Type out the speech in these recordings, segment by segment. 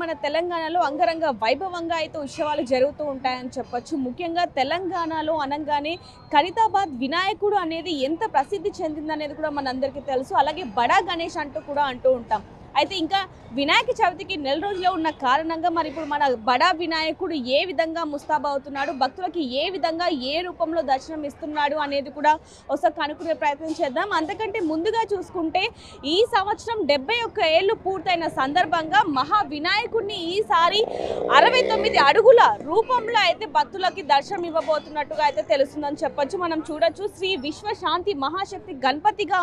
మన తెలంగాణలో అంగరంగ వైభవంగా అయితే ఉత్సవాలు జరుగుతూ ఉంటాయని చెప్పొచ్చు. ముఖ్యంగా తెలంగాణలో అనగానే ఖైరతాబాద్ వినాయకుడు అనేది ఎంత ప్రసిద్ధి చెందిందనేది కూడా మనందరికీ తెలుసు. అలాగే బడా గణేష్ అంటూ కూడా అంటూ ఉంటాం. అయితే ఇంకా వినాయక చవితికి నెల రోజుల్లో ఉన్న కారణంగా మరి ఇప్పుడు మన బడా వినాయకుడు ఏ విధంగా ముస్తాబవుతున్నాడు, భక్తులకి ఏ విధంగా ఏ రూపంలో దర్శనం ఇస్తున్నాడు అనేది కూడా ఒకసారి కనుక్కునే ప్రయత్నం చేద్దాం. అంతకంటే ముందుగా చూసుకుంటే ఈ సంవత్సరం 71 ఏళ్ళు పూర్తయిన సందర్భంగా మహా వినాయకుడిని ఈసారి 69 అడుగుల రూపంలో అయితే భక్తులకి దర్శనం ఇవ్వబోతున్నట్టుగా అయితే తెలుస్తుందని చెప్పొచ్చు. మనం చూడొచ్చు శ్రీ విశ్వశాంతి మహాశక్తి గణపతిగా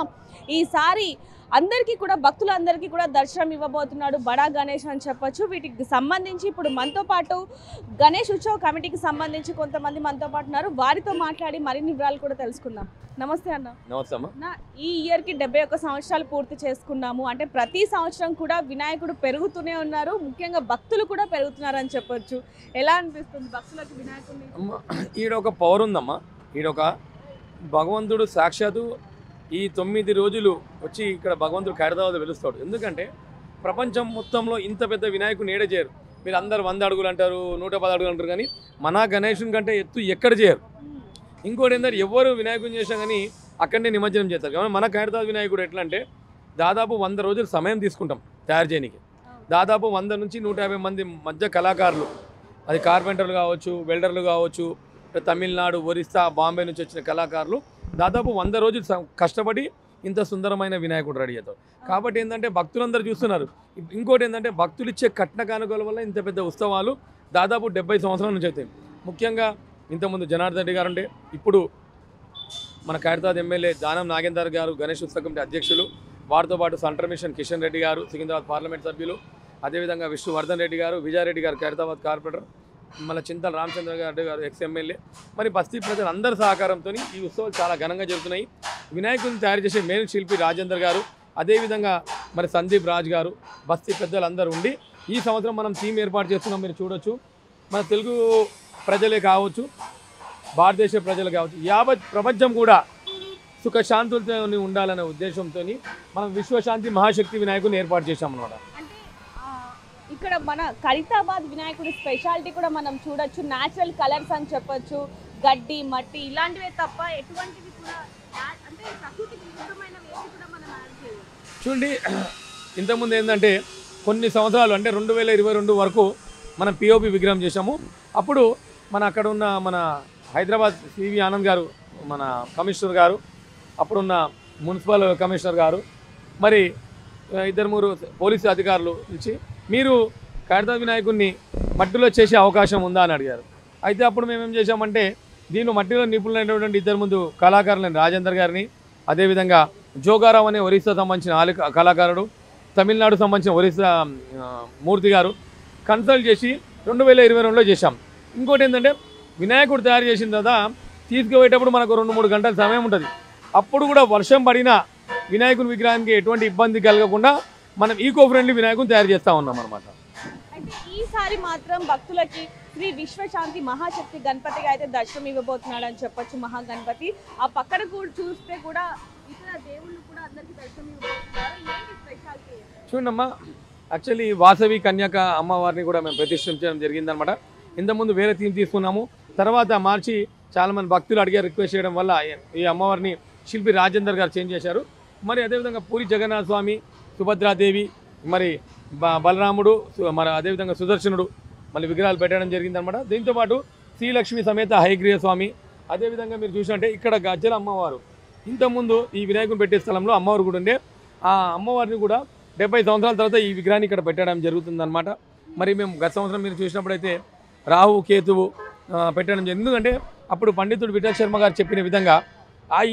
ఈసారి అందరికీ కూడా భక్తులందరికీ కూడా దర్శనం ఇవ్వబోతున్నాడు బడా గణేష్ అని చెప్పొచ్చు. వీటికి సంబంధించి ఇప్పుడు మనతో పాటు గణేష్ ఉత్సవ కమిటీకి సంబంధించి కొంతమంది మనతో పాటు ఉన్నారు. వారితో మాట్లాడి మరిన్ని వివరాలు కూడా తెలుసుకుందాం. నమస్తే అన్న. నమస్తే అమ్మ. ఈ ఇయర్కి 71 సంవత్సరాలు పూర్తి చేసుకున్నాము. అంటే ప్రతి సంవత్సరం కూడా వినాయకుడు పెరుగుతూనే ఉన్నారు, ముఖ్యంగా భక్తులు కూడా పెరుగుతున్నారు అని చెప్పొచ్చు. ఎలా అనిపిస్తుంది భక్తులకు వినాయకుడిని? ఈడొక పవర్ ఉందమ్మా. ఈడొక భగవంతుడు సాక్షాత్తు ఈ 9 రోజులు వచ్చి ఇక్కడ భగవంతుడు ఖైరతాబాద్ వెలుస్తాడు. ఎందుకంటే ప్రపంచం మొత్తంలో ఇంత పెద్ద వినాయకుని ఏడ చేయరు. మీరు అందరు 100 అడుగులు అంటారు, 110 అడుగులు అంటారు, కానీ మన గణేశుని కంటే ఎత్తు ఎక్కడ చేయరు. ఇంకోటి ఏంటంటే ఎవరు వినాయకుని చేసినా కానీ అక్కడనే నిమజ్జనం చేస్తారు. కానీ మన ఖైరతాబాద్ వినాయకుడు ఎట్లా అంటే దాదాపు 100 రోజులు సమయం తీసుకుంటాం తయారు చేయడానికి. దాదాపు 100 నుంచి 150 మంది మధ్య కళాకారులు, అది కార్పెంటర్లు కావచ్చు, వెల్డర్లు కావచ్చు, తమిళనాడు, ఒరిస్సా, బాంబే నుంచి వచ్చిన కళాకారులు దాదాపు 100 రోజులు కష్టపడి ఇంత సుందరమైన వినాయకుడు రెడీ అవుతాడు. కాబట్టి ఏంటంటే భక్తులందరూ చూస్తున్నారు. ఇంకోటి ఏంటంటే భక్తులు ఇచ్చే కట్న కానుకల వల్ల ఇంత పెద్ద ఉత్సవాలు దాదాపు 70 సంవత్సరాల నుంచి అవుతాయి. ముఖ్యంగా ఇంతకుముందు జనార్దన్ రెడ్డి గారు ఉండే, ఇప్పుడు మన ఖైరతాబాద్ ఎమ్మెల్యే దానం నాగేందర్ గారు గణేష్ ఉత్సవ కమిటీ అధ్యక్షులు, వారితో పాటు సెంటర్ మిషన్ కిషన్ రెడ్డి గారు, సికింద్రాబాద్ పార్లమెంట్ సభ్యులు, అదేవిధంగా విష్ణువర్ధన్ రెడ్డి గారు, విజయారెడ్డి గారు ఖైరతాబాద్ కార్పొరేటర్, మన చింతల రామచంద్ర గారు ఎక్స్ ఎమ్మెల్యే, మరి బస్తీ ప్రజలందరి సహకారంతో ఈ ఉత్సవాలు చాలా ఘనంగా జరుగుతున్నాయి. వినాయకుడిని తయారు చేసే మెయిన్ శిల్పి రాజేందర్ గారు, అదేవిధంగా మరి సందీప్ రాజ్ గారు, బస్తీ పెద్దలందరూ ఉండి ఈ సంవత్సరం మనం థీమ్ ఏర్పాటు చేస్తున్నాం. మీరు చూడొచ్చు, మన తెలుగు ప్రజలే కావచ్చు, భారతదేశ ప్రజలు కావచ్చు, యావత్ ప్రపంచం కూడా సుఖశాంతులతో ఉండాలనే ఉద్దేశంతో మనం విశ్వశాంతి మహాశక్తి వినాయకుడిని ఏర్పాటు చేశామన్నమాట. ఇక్కడ మన ఖైరతాబాద్ వినాయకుడి స్పెషాలిటీ కూడా మనం చూడొచ్చు. న్యాచురల్ కలర్స్ అని చెప్పొచ్చు, గడ్డి, మట్టి ఇలాంటివే తప్ప ఎటువంటివి కూడా అంటే ప్రకృతికి విరుద్ధమైనవి ఏవి కూడా మనం యాడ్ చేయలేదు. చూడండి, ఇంతకుముందు ఏంటంటే కొన్ని సంవత్సరాలు అంటే 2022 వరకు మనం పిఓపి విగ్రహం చేశాము. అప్పుడు మన అక్కడ ఉన్న మన హైదరాబాద్ సివి ఆనంద్ గారు, మన కమిషనర్ గారు, అప్పుడున్న మున్సిపల్ కమిషనర్ గారు, మరి 2-3 పోలీసు అధికారులు నుంచి మీరు ఖైరతాబాద్ వినాయకుడిని మట్టిలో చేసే అవకాశం ఉందా అని అడిగారు. అయితే అప్పుడు మేము ఏం చేశామంటే దీనిలో మట్టిలో నిపుణులైనటువంటి 2 కళాకారులని రాజేందర్ గారిని, అదేవిధంగా జోగారావు అనే ఒరిస్సా సంబంధించిన కళాకారుడు, తమిళనాడు సంబంధించిన ఒరిస్సా మూర్తి గారు కన్సల్ట్ చేసి 2022లో చేశాం. ఇంకోటి ఏంటంటే వినాయకుడు తయారు చేసిన తర్వాత తీసుకుపోయేటప్పుడు మనకు 2-3 గంటల సమయం ఉంటుంది. అప్పుడు కూడా వర్షం పడినా వినాయకుని విగ్రహానికి ఎటువంటి ఇబ్బంది కలగకుండా మనం ఈకో ఫ్రెండ్లీ వినాయకుని తయారు చేస్తూ ఉన్నాం అనమాట. అయితే ఈసారి మాత్రం భక్తులకి శ్రీ విశ్వశాంతి మహాశక్తి గణపతిగా అయితే దర్శనం ఇవ్వబోతున్నాడు అని చెప్పొచ్చు. మహాగణపతి ఆ పక్కన కూడా చూస్తే కూడా ఇతర దేవుళ్ళు కూడా అందరికీ దర్శనం ఇవ్వబోతున్నారు. ఏంటి స్పెషాలిటీ? చూడమ్మా, యాక్చువల్లీ వాసవి కన్యక అమ్మవారిని కూడా మేము ప్రతిష్ఠించడం జరిగిందనమాట. ఇంతకుముందు వేరే థీమ్ తీసుకున్నాము, తర్వాత మార్చి చాలామంది భక్తులు అడిగారు, రిక్వెస్ట్ చేయడం వల్ల ఈ అమ్మవారిని శిల్పి రాజేందర్ గారు చేంజ్ చేశారు. మరి అదేవిధంగా పూరి జగన్నాథ స్వామి, సుభద్రాదేవి, మరి బలరాముడు, మరి అదేవిధంగా సుదర్శనుడు మళ్ళీ విగ్రహాలు పెట్టడం జరిగిందనమాట. దీంతోపాటు శ్రీలక్ష్మి సమేత హయగ్రీవ స్వామి, అదేవిధంగా మీరు చూసినట్టే ఇక్కడ గజ్జల అమ్మవారు, ఇంతకుముందు ఈ వినాయకుని పెట్టే స్థలంలో అమ్మవారు కూడా ఉండే, ఆ అమ్మవారిని కూడా 70 సంవత్సరాల తర్వాత ఈ విగ్రహాన్ని ఇక్కడ పెట్టడం జరుగుతుందన్నమాట. మరి మేము గత సంవత్సరం మీరు చూసినప్పుడైతే రాహు కేతువు పెట్టడం జరిగింది. ఎందుకంటే అప్పుడు పండితుడు విఠల్ శర్మ గారు చెప్పిన విధంగా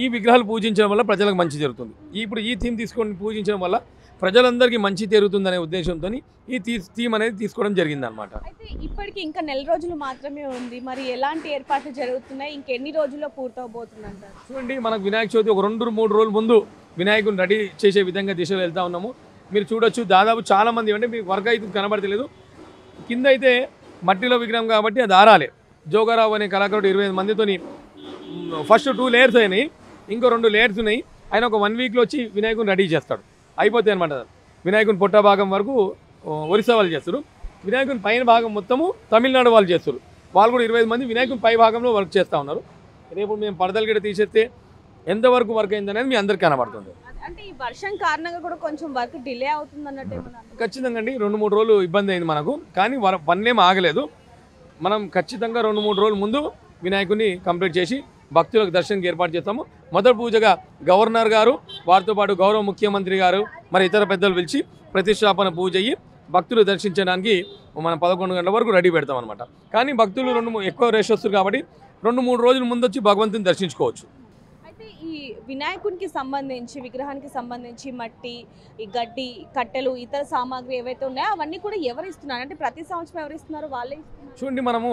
ఈ విగ్రహాలు పూజించడం వల్ల ప్రజలకు మంచి జరుగుతుంది. ఇప్పుడు ఈ థీమ్ తీసుకొని పూజించడం వల్ల ప్రజలందరికీ మంచి జరుగుతుందనే ఉద్దేశంతో ఈ థీమ్ అనేది తీసుకోవడం జరిగిందనమాట. అయితే ఇప్పటికి ఇంకా నెల రోజులు మాత్రమే ఉంది, మరి ఎలాంటి ఏర్పాట్లు జరుగుతున్నాయి, ఇంకెన్ని రోజుల్లో పూర్తవబోతుందంటారు? చూడండి, మనకు వినాయక చవితి ఒక 2-3 రోజుల ముందు వినాయకుని రెడీ చేసే విధంగా దిశలో వెళ్తూ ఉన్నాము. మీరు చూడొచ్చు, దాదాపు చాలామంది అంటే మీకు వర్క్ అయితే కనబడతలేదు, కింద అయితే మట్టిలో విగ్రహం కాబట్టి అది ఆరాలి. జోగారావు అనే కళాకారుడు 25 మందితోని ఫస్ట్ 2 లేయర్స్ అయినాయి, ఇంకో 2 లేయర్స్ ఉన్నాయి. ఆయన ఒక 1 వీక్లో వచ్చి వినాయకుని రెడీ చేస్తాడు, అయిపోతాయి అనమాట. వినాయకుని పొట్ట భాగం వరకు ఒరిస్సా వాళ్ళు చేస్తారు. వినాయకుని పైన భాగం మొత్తము తమిళనాడు వాళ్ళు చేస్తారు. వాళ్ళు కూడా 25 మంది వినాయకుని పై భాగంలో వర్క్ చేస్తూ ఉన్నారు. రేపు మేము పరదలు గిడ తీసేస్తే ఎంతవరకు వర్క్ అయిందనేది మీ అందరికీ కనబడుతుంది. అంటే ఈ వర్షం కారణంగా కూడా కొంచెం వర్క్ డిలే అవుతుంది అన్నట్టు ఏమన్నా? ఖచ్చితంగా అండి 2-3 రోజులు ఇబ్బంది అయింది మనకు, కానీ పన్నేం ఆగలేదు. మనం ఖచ్చితంగా 2-3 రోజుల ముందు వినాయకుని కంప్లీట్ చేసి భక్తులకు దర్శనానికి ఏర్పాటు చేస్తాము. మొదటి పూజగా గవర్నర్ గారు, వారితో పాటు గౌరవ ముఖ్యమంత్రి గారు, మరి ఇతర పెద్దలు పిలిచి ప్రతిష్టాపన పూజ అయ్యి భక్తులు దర్శించడానికి మనం 11 గంటల వరకు రెడీ పెడతాం అనమాట. కానీ భక్తులు ఎక్కువ రేష్ వస్తారు కాబట్టి 2-3 రోజుల ముందు వచ్చి భగవంతుని దర్శించుకోవచ్చు. అయితే ఈ వినాయకునికి సంబంధించి, విగ్రహానికి సంబంధించి మట్టి, ఈ గడ్డి, కట్టెలు, ఇతర సామాగ్రి ఏవైతే ఉన్నాయో అవన్నీ కూడా ఎవరు ఇస్తున్నారు? అంటే ప్రతి సంవత్సరం ఎవరు ఇస్తున్నారు? వాళ్ళే ఇస్తున్నారు. చూడండి, మనము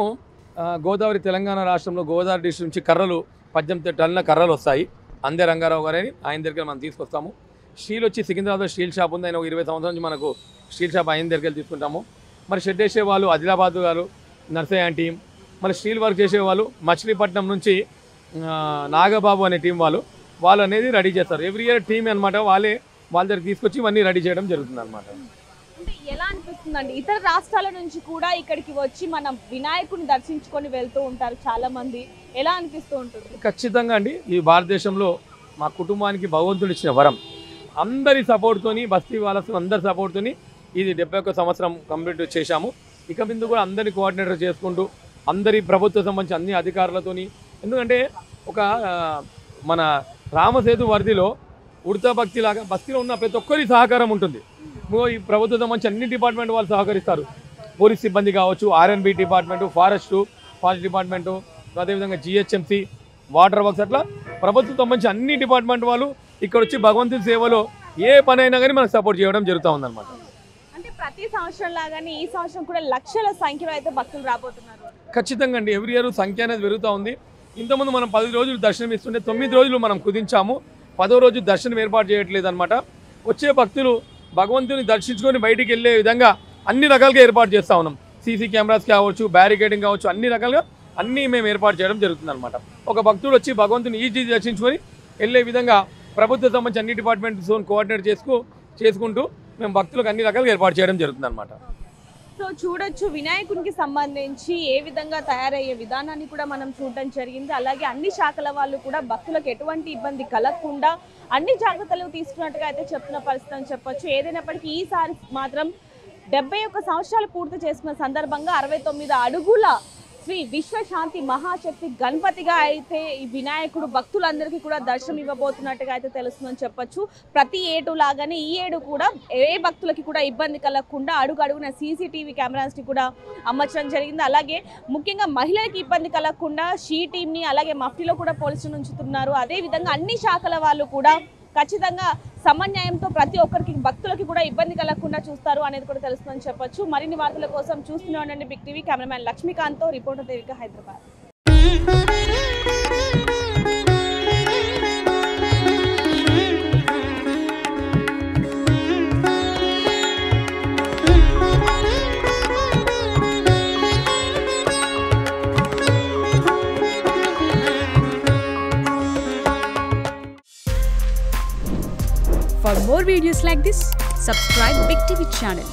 గోదావరి తెలంగాణ రాష్ట్రంలో గోదావరి డిస్ట్రిక్ట్ నుంచి కర్రలు 18 టన్నుల కర్రలు వస్తాయి. అందే రంగారావు గారని ఆయన దగ్గర మనం తీసుకొస్తాము. స్టీల్ వచ్చి సికింద్రాబాద్లో స్టీల్ షాప్ ఉంది, ఆయన 20 సంవత్సరాల నుంచి మనకు స్టీల్ షాప్ ఆయన దగ్గర తీసుకుంటాము. మరి షెడ్ వేసే వాళ్ళు ఆదిలాబాద్ గారు, నర్సయ్య టీం, మరి స్టీల్ వర్క్ చేసే వాళ్ళు మచిలీపట్నం నుంచి నాగబాబు అనే టీం వాళ్ళు అనేది రెడీ చేస్తారు. ఎవ్రీ ఇయర్ టీం అనమాట. వాళ్ళ దగ్గర తీసుకొచ్చి ఇవన్నీ రెడీ చేయడం జరుగుతుంది అనమాట. అంటే ఎలా అనిపిస్తుందండి? ఇతర రాష్ట్రాల నుంచి కూడా ఇక్కడికి వచ్చి మనం వినాయకుని దర్శించుకొని వెళ్తూ ఉంటారు చాలా మంది. ఎలా అనిపిస్తూ ఉంటుంది? ఖచ్చితంగా అండి, ఈ భారతదేశంలో మా కుటుంబానికి భగవంతుడు ఇచ్చిన వరం. అందరి సపోర్ట్తోని, బస్తీ వాళ్ళ అందరి సపోర్ట్తోని ఇది 71 సంవత్సరం కంప్లీట్ చేశాము. ఇక ముందు కూడా అందరి కోఆర్డినేటర్ చేసుకుంటూ, అందరి ప్రభుత్వ సంబంధించిన అన్ని అధికారులతోని, ఎందుకంటే ఒక మన రామసేతు వరదిలో ఉడతా భక్తిలాగా బస్తీలో ఉన్న ప్రతి ఒక్కరి సహకారం ఉంటుంది. ఈ ప్రభుత్వ సంబంధించి అన్ని డిపార్ట్మెంట్ వాళ్ళు సహకరిస్తారు. పోలీస్ సిబ్బంది కావచ్చు, ఆర్ఎన్బి డిపార్ట్మెంటు, ఫారెస్ట్ డిపార్ట్మెంటు, అదేవిధంగా జిహెచ్ఎంసి, వాటర్ వర్క్స్, అట్లా ప్రభుత్వం సంబంధించి అన్ని డిపార్ట్మెంట్ వాళ్ళు ఇక్కడ వచ్చి భగవంతుని సేవలో ఏ పని అయినా కానీ మనకు సపోర్ట్ చేయడం జరుగుతూ ఉందన్నమాట. అంటే ప్రతి సంవత్సరం లాగానే ఈ సంవత్సరం కూడా లక్షల సంఖ్యలో అయితే భక్తులు రాబోతున్నారు. ఖచ్చితంగా అండి, ఎవ్రీ ఇయర్ సంఖ్య అనేది పెరుగుతూ ఉంది. ఇంతకుముందు మనం 10 రోజులు దర్శనం ఇస్తుంటే 9 రోజులు మనం కుదించాము. 10వ రోజు దర్శనం ఏర్పాటు చేయట్లేదు అనమాట. వచ్చే భక్తులు భగవంతుని దర్శించుకొని బయటికి వెళ్ళే విధంగా అన్ని రకాలుగా ఏర్పాటు చేస్తూ ఉన్నాం. సీసీ కెమెరాస్ కావచ్చు, బ్యారికేడింగ్ కావచ్చు, అన్ని రకాలుగా అన్నీ మేము ఏర్పాటు చేయడం జరుగుతుంది అనమాట. ఒక భక్తుడు వచ్చి భగవంతుని ఈజీ దర్శించుకొని వెళ్ళే విధంగా ప్రభుత్వ సంబంధించి అన్ని డిపార్ట్మెంట్స్ కోఆర్డినేట్ చేసుకుంటూ మేము భక్తులకు అన్ని రకాలుగా ఏర్పాటు చేయడం జరుగుతుంది అనమాట. సో చూడొచ్చు, వినాయకునికి సంబంధించి ఏ విధంగా తయారయ్యే విధానాన్ని కూడా మనం చూడడం జరిగింది. అలాగే అన్ని శాఖల వాళ్ళు కూడా భక్తులకు ఎటువంటి ఇబ్బంది కలగకుండా అన్ని జాగ్రత్తలు తీసుకున్నట్టుగా అయితే చెప్తున్న పరిస్థితి అని చెప్పొచ్చు. ఏదైనప్పటికీ ఈసారి మాత్రం 71 సంవత్సరాలు పూర్తి చేసుకున్న సందర్భంగా 69 అడుగుల శ్రీ విశ్వశాంతి మహాశక్తి గణపతిగా అయితే ఈ వినాయకుడు భక్తులందరికీ కూడా దర్శనం ఇవ్వబోతున్నట్టుగా అయితే తెలుస్తుందని చెప్పొచ్చు. ప్రతి ఏడు లాగానే ఈ ఏడు కూడా ఏ భక్తులకి కూడా ఇబ్బంది కలగకుండా అడుగున సీసీటీవీ కెమెరాస్ని కూడా అమర్చడం జరిగింది. అలాగే ముఖ్యంగా మహిళలకి ఇబ్బంది కలగకుండా షీ టీమ్ని అలాగే మఫ్టీలో కూడా పోలీసులు ఉంచుతున్నారు. అదేవిధంగా అన్ని శాఖల వాళ్ళు కూడా ఖచ్చితంగా సమన్వయంతో ప్రతి ఒక్కరికి భక్తులకి కూడా ఇబ్బంది కలగకుండా చూస్తారు అనేది కూడా తెలుస్తుందని చెప్పొచ్చు. మరిన్ని వార్తల కోసం చూస్తూనే ఉండండి బిగ్ టీవీ. కెమెరామ్యాన్ లక్ష్మీకాంత్తో reporter Devika, Hyderabad. For more videos like this, subscribe Big TV channel.